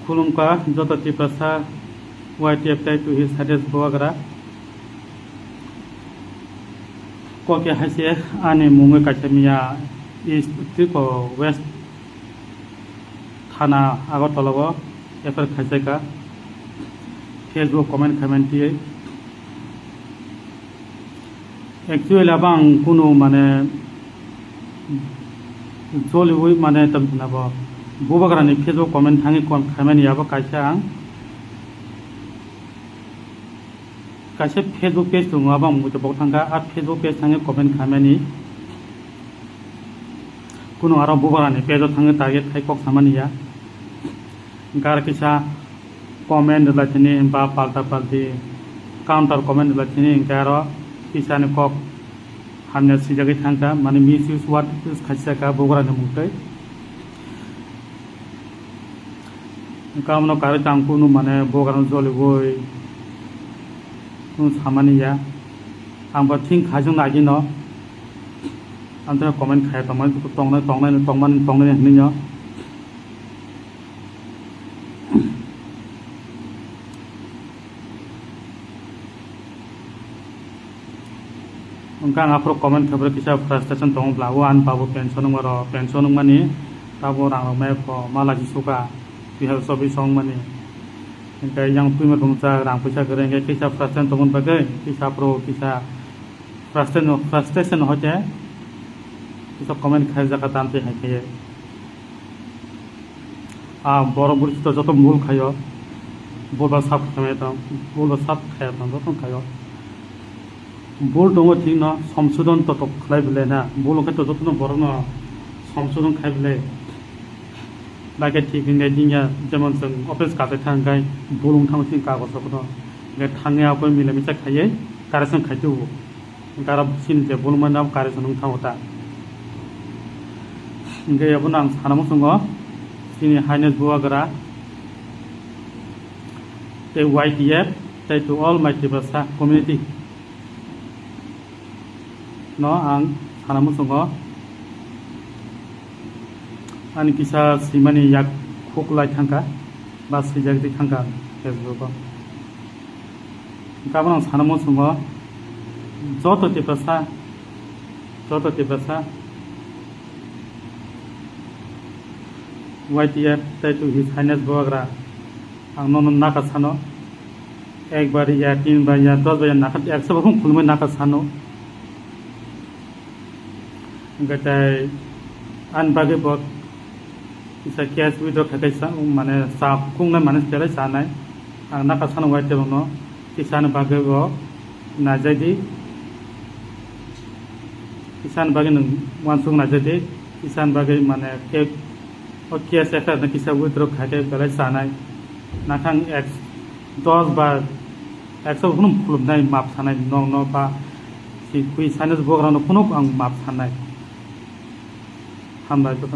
खुलुमका Jat Tiprasa YTF to his hadis boagra ko ke hase ane mungai kachamiya east ko west thana agotologo efer khaseka Facebook comment tie actually abang kuno mane jolui mane tamna ba bubagrani Facebook comment thangi khamani yaba kaisa ang kaisa Facebook page dong abang mu jabok thanga ar Facebook page thangi comment khamani kuno aro bubagrani page thangi target khai kok samani ya gar kisa comment latini ba palta palti counter comment latini garo kisa ne kok hamne sijagi thangka mane misuse word is kaisa ka bubagrani mutai कामनो कार्य चांगकुनु माने बोगारन जले गय सामानिया आं थिं खाजों लागि न आं comment खाय तंगनाय हनिनो उनका आफरो कमेन्ट खबर किसा फ्रस्ट्रेशन दंब्ला वो आन पाबो पेंशन माने ताबो रां मे माला जिसुका बिहार सबै सङ माने इनका yang puima bangsa rang paisa goreng ke kisa frustration tomon bagai kisa pro kisa frustration hote kisa comment khai jaka tamte haike boro buri to joto mul khayo boba sap khame ta bola sap khaya ta joto khayo bol dongo thing na samshodon to khlai bile na bolo kha to joto boro na samshodon khai bile लागे ठीक है जिंगा जमन संग office काते थांगाय बुलुं थांसिं कागज सखनो गे थांगे आपो मिले मिसा खाये कारेसन खाइतो गारा सिन जे बुलुं नाम कारेसन थांवता गे यबन आं सानामो संग सिनि हाइनेस बुआगरा ते YTF ते टू ऑल माय टिबसा कम्युनिटी न आं सानामो संग ani kisa simani yak khoklai thangka ba sijagdi thangka Facebook kabang sanamo sungo joto tipasa YTF tai to his highness boagra ang non naka sano ek bar ya 3 bar ya 10 bar ya nakat 100 bar khulme naka sano gatai an bage bot isa cash withdraw khakai sa mane sa khungna mane chelai sanai ang naka sana waite bono kisan bage bo najadi kisan bage nung wansung najadi kisan bage mane ke o cash eta na kisa withdraw khakai chelai sanai nakhang 10 bar 100 hunum khulumnai map sanai no ba si kui sanes bograno phunuk ang map sanai hambai to